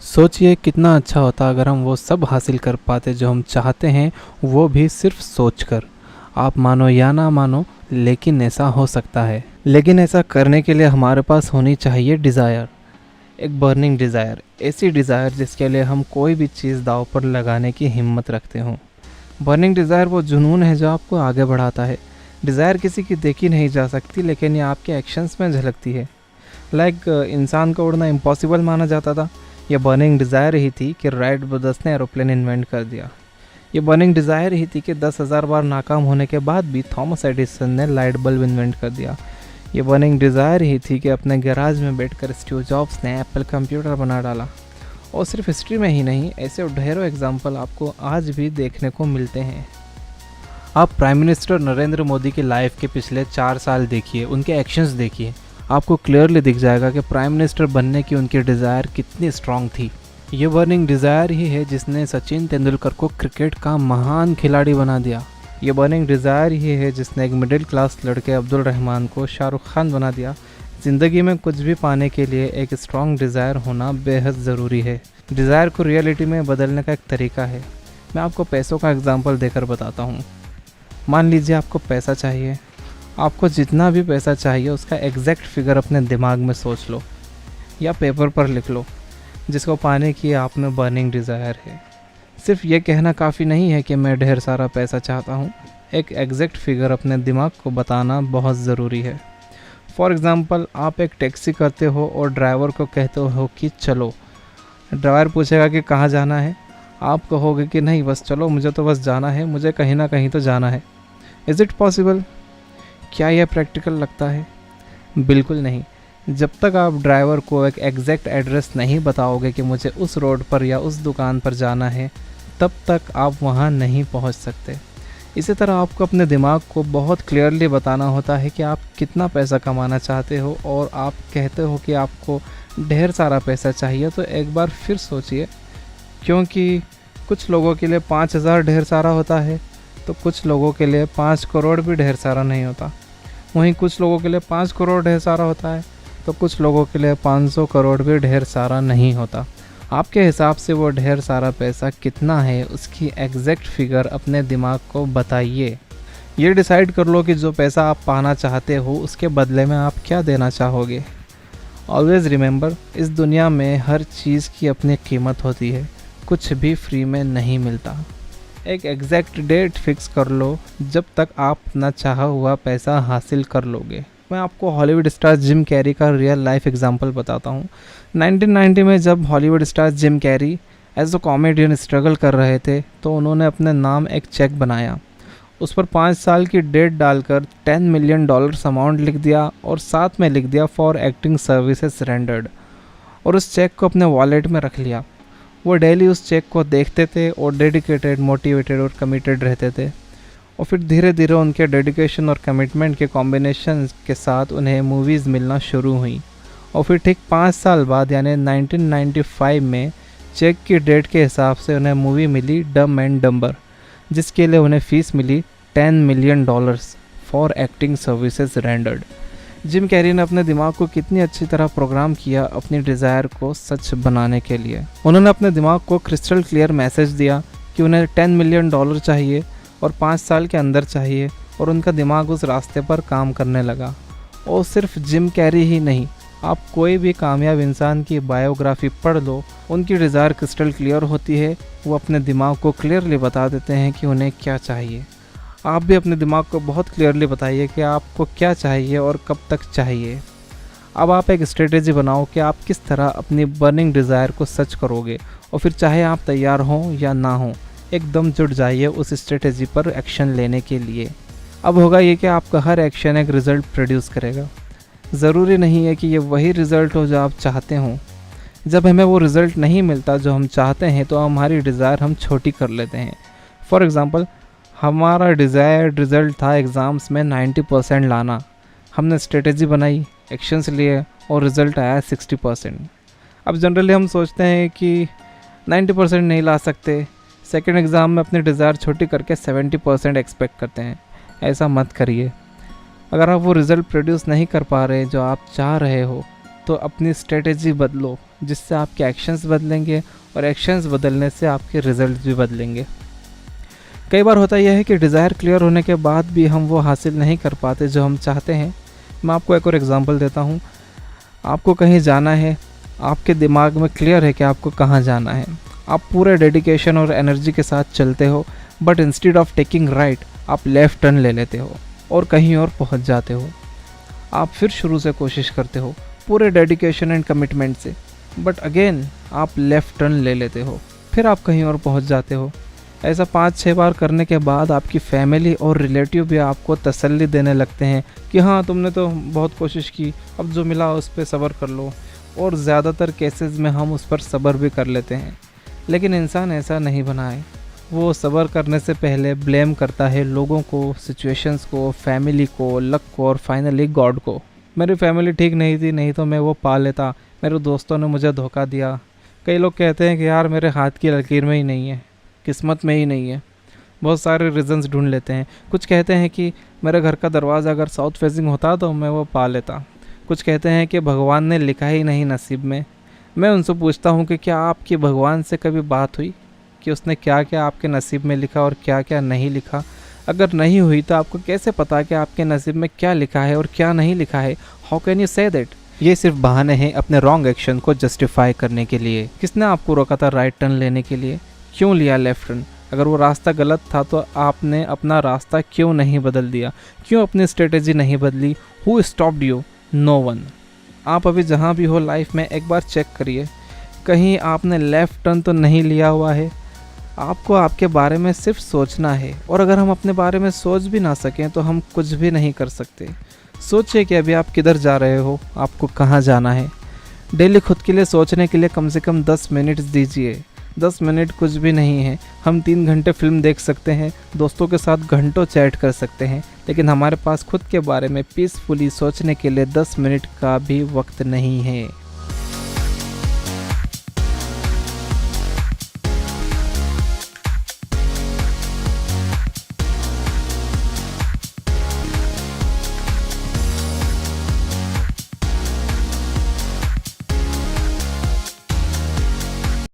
सोचिए कितना अच्छा होता अगर हम वो सब हासिल कर पाते जो हम चाहते हैं, वो भी सिर्फ सोचकर। आप मानो या ना मानो, लेकिन ऐसा हो सकता है। लेकिन ऐसा करने के लिए हमारे पास होनी चाहिए डिज़ायर। एक बर्निंग डिज़ायर, ऐसी डिज़ायर जिसके लिए हम कोई भी चीज़ दांव पर लगाने की हिम्मत रखते हों। बर्निंग डिज़ायर वो जुनून है जो आपको आगे बढ़ाता है। डिज़ायर किसी की देखी नहीं जा सकती, लेकिन ये आपके एक्शंस में झलकती है। इंसान को उड़ना इम्पॉसिबल माना जाता था। ये बर्निंग डिज़ायर ही थी कि राइट ब्रदर्स ने एरोप्लेन इन्वेंट कर दिया। ये बर्निंग डिज़ायर ही थी कि 10,000 बार नाकाम होने के बाद भी थॉमस एडिसन ने लाइट बल्ब इन्वेंट कर दिया। ये बर्निंग डिज़ायर ही थी कि अपने गैराज में बैठकर स्टीव जॉब्स ने एप्पल कंप्यूटर बना डाला। और सिर्फ हिस्ट्री में ही नहीं, ऐसे ढेरों एग्जाम्पल आपको आज भी देखने को मिलते हैं। आप प्राइम मिनिस्टर नरेंद्र मोदी की लाइफ के पिछले 4 साल देखिए, उनके एक्शंस देखिए। आपको क्लियरली दिख जाएगा कि प्राइम मिनिस्टर बनने की उनकी डिज़ायर कितनी स्ट्रांग थी। ये बर्निंग डिज़ायर ही है जिसने सचिन तेंदुलकर को क्रिकेट का महान खिलाड़ी बना दिया। ये बर्निंग डिज़ायर ही है जिसने एक मिडिल क्लास लड़के अब्दुल रहमान को शाहरुख खान बना दिया। ज़िंदगी में कुछ भी पाने के लिए एक स्ट्रांग डिज़ायर होना बेहद ज़रूरी है। डिज़ायर को रियलिटी में बदलने का एक तरीका है। मैं आपको पैसों का एग्जांपल देकर बताता हूँ। मान लीजिए आपको पैसा चाहिए। आपको जितना भी पैसा चाहिए उसका एग्जैक्ट फिगर अपने दिमाग में सोच लो या पेपर पर लिख लो, जिसको पाने की आप में बर्निंग डिज़ायर है। सिर्फ ये कहना काफ़ी नहीं है कि मैं ढेर सारा पैसा चाहता हूँ। एक एग्जैक्ट फिगर अपने दिमाग को बताना बहुत ज़रूरी है। फॉर एग्ज़ाम्पल, आप एक टैक्सी करते हो और ड्राइवर को कहते हो कि चलो। ड्राइवर पूछेगा कि कहाँ जाना है। आप कहोगे कि नहीं, बस चलो, मुझे तो बस जाना है, मुझे कहीं ना कहीं तो जाना है। Is it possible? क्या यह प्रैक्टिकल लगता है? बिल्कुल नहीं। जब तक आप ड्राइवर को एक एग्जैक्ट एड्रेस नहीं बताओगे कि मुझे उस रोड पर या उस दुकान पर जाना है, तब तक आप वहाँ नहीं पहुँच सकते। इसी तरह आपको अपने दिमाग को बहुत क्लियरली बताना होता है कि आप कितना पैसा कमाना चाहते हो और आप कहते हो कि आपको ढेर सारा पैसा चाहिए। तो एक बार फिर सोचिए, क्योंकि कुछ लोगों के लिए 5,000 ढेर सारा होता है, तो कुछ लोगों के लिए 5 करोड़ भी ढेर सारा नहीं होता। वहीं कुछ लोगों के लिए 5 करोड़ ढेर सारा होता है, तो कुछ लोगों के लिए 500 करोड़ भी ढेर सारा नहीं होता। आपके हिसाब से वो ढेर सारा पैसा कितना है, उसकी एग्जैक्ट फिगर अपने दिमाग को बताइए। ये डिसाइड कर लो कि जो पैसा आप पाना चाहते हो उसके बदले में आप क्या देना चाहोगे। ऑलवेज़ रिमेंबर, इस दुनिया में हर चीज़ की अपनी कीमत होती है। कुछ भी फ्री में नहीं मिलता। एक एग्जैक्ट डेट फिक्स कर लो जब तक आप अपना चाहा हुआ पैसा हासिल कर लोगे। मैं आपको हॉलीवुड स्टार जिम कैरी का रियल लाइफ एग्जांपल बताता हूँ। 1990 में जब Hollywood star Jim Carrey as a comedian struggle कर रहे थे, तो उन्होंने अपने नाम एक चेक बनाया। उस पर 5 साल की डेट डालकर $10 मिलियन अमाउंट लिख दिया और साथ में लिख दिया फॉर एक्टिंग सर्विसेज रेंडर्ड, और उस चेक को अपने वॉलेट में रख लिया। वो डेली उस चेक को देखते थे और डेडिकेटेड, मोटिवेटेड और कमिटेड रहते थे। और फिर धीरे धीरे उनके डेडिकेशन और कमिटमेंट के कॉम्बिनेशन के साथ उन्हें मूवीज़ मिलना शुरू हुई। और फिर ठीक 5 साल बाद यानी 1995 में चेक की डेट के हिसाब से उन्हें मूवी मिली डम एंड डम्बर, जिसके लिए उन्हें फ़ीस मिली $10 million for acting services rendered. Jim Carrey ने अपने दिमाग को कितनी अच्छी तरह प्रोग्राम किया अपनी डिज़ायर को सच बनाने के लिए। उन्होंने अपने दिमाग को क्रिस्टल क्लियर मैसेज दिया कि उन्हें $10 मिलियन चाहिए और 5 साल के अंदर चाहिए, और उनका दिमाग उस रास्ते पर काम करने लगा। और सिर्फ जिम कैरी ही नहीं, आप कोई भी कामयाब इंसान की बायोग्राफी पढ़ लो, उनकी डिज़ायर क्रिस्टल क्लियर होती है। वो अपने दिमाग को क्लियरली बता देते हैं कि उन्हें क्या चाहिए। आप भी अपने दिमाग को बहुत क्लियरली बताइए कि आपको क्या चाहिए और कब तक चाहिए। अब आप एक स्ट्रेटेजी बनाओ कि आप किस तरह अपनी बर्निंग डिज़ायर को सच करोगे, और फिर चाहे आप तैयार हों या ना हों, एकदम जुट जाइए उस स्ट्रेटेजी पर एक्शन लेने के लिए। अब होगा ये कि आपका हर एक्शन एक रिज़ल्ट प्रोड्यूस करेगा। ज़रूरी नहीं है कि ये वही रिज़ल्ट हो जो आप चाहते हों। जब हमें वो रिज़ल्ट नहीं मिलता जो हम चाहते हैं, तो हमारी डिज़ायर हम छोटी कर लेते हैं। फॉर एग्ज़ाम्पल, हमारा डिज़ायर्ड रिज़ल्ट था एग्ज़ाम्स में 90% लाना। हमने स्ट्रेटेजी बनाई, एक्शंस लिए और रिज़ल्ट आया 60%। अब जनरली हम सोचते हैं कि 90% नहीं ला सकते, सेकंड एग्ज़ाम में अपनी डिज़ायर छोटी करके 70% एक्सपेक्ट करते हैं। ऐसा मत करिए। अगर आप वो रिज़ल्ट प्रोड्यूस नहीं कर पा रहे जो आप चाह रहे हो, तो अपनी स्ट्रेटेजी बदलो, जिससे आपके एक्शंस बदलेंगे और एक्शंस बदलने से आपके रिजल्ट भी बदलेंगे। कई बार होता यह है कि डिज़ायर क्लियर होने के बाद भी हम वो हासिल नहीं कर पाते जो हम चाहते हैं। मैं आपको एक और एग्जांपल देता हूँ। आपको कहीं जाना है, आपके दिमाग में क्लियर है कि आपको कहाँ जाना है, आप पूरे डेडिकेशन और एनर्जी के साथ चलते हो, but instead of taking right आप लेफ़्ट टर्न ले लेते हो और कहीं और पहुँच जाते हो। आप फिर शुरू से कोशिश करते हो पूरे डेडिकेशन एंड कमिटमेंट से, बट अगेन आप लेफ़्ट टर्न ले लेते हो, फिर आप कहीं और पहुँच जाते हो। ऐसा 5-6 बार करने के बाद आपकी फैमिली और रिलेटिव भी आपको तसल्ली देने लगते हैं कि हाँ, तुमने तो बहुत कोशिश की, अब जो मिला उस पर सब्र कर लो। और ज़्यादातर केसेस में हम उस पर सब्र भी कर लेते हैं, लेकिन इंसान ऐसा नहीं बना है। वो सब्र करने से पहले ब्लेम करता है लोगों को, सिचुएशंस को, फैमिली को, लक को और फाइनली गॉड को। मेरी फैमिली ठीक नहीं थी, नहीं तो मैं वो पा लेता, मेरे दोस्तों ने मुझे धोखा दिया। कई लोग कहते हैं कि यार मेरे हाथ की लकीर में ही नहीं है, किस्मत में ही नहीं है। बहुत सारे रीज़न्स ढूंढ लेते हैं। कुछ कहते हैं कि मेरे घर का दरवाज़ा अगर साउथ फेसिंग होता तो मैं वो पा लेता। कुछ कहते हैं कि भगवान ने लिखा ही नहीं नसीब में। मैं उनसे पूछता हूँ कि क्या आपकी भगवान से कभी बात हुई कि उसने क्या क्या आपके नसीब में लिखा और क्या क्या नहीं लिखा? अगर नहीं हुई तो आपको कैसे पता कि आपके नसीब में क्या लिखा है और क्या नहीं लिखा है? How can you say that? ये सिर्फ बहाने हैं अपने रॉन्ग एक्शन को जस्टिफाई करने के लिए। किसने आपको रोका था राइट टर्न लेने के लिए? क्यों लिया लेफ़्ट टर्न? अगर वो रास्ता गलत था तो आपने अपना रास्ता क्यों नहीं बदल दिया? क्यों अपनी स्ट्रेटेजी नहीं बदली? Who stopped you? No one. आप अभी जहाँ भी हो लाइफ में एक बार चेक करिए, कहीं आपने लेफ़्ट टर्न तो नहीं लिया हुआ है। आपको आपके बारे में सिर्फ सोचना है, और अगर हम अपने बारे में सोच भी ना सकें तो हम कुछ भी नहीं कर सकते। सोचिए कि अभी आप किधर जा रहे हो, आपको कहाँ जाना है। डेली खुद के लिए सोचने के लिए कम से कम 10 मिनट दीजिए। 10 मिनट कुछ भी नहीं है। हम 3 घंटे फिल्म देख सकते हैं, दोस्तों के साथ घंटों चैट कर सकते हैं, लेकिन हमारे पास खुद के बारे में पीसफुली सोचने के लिए 10 मिनट का भी वक्त नहीं है।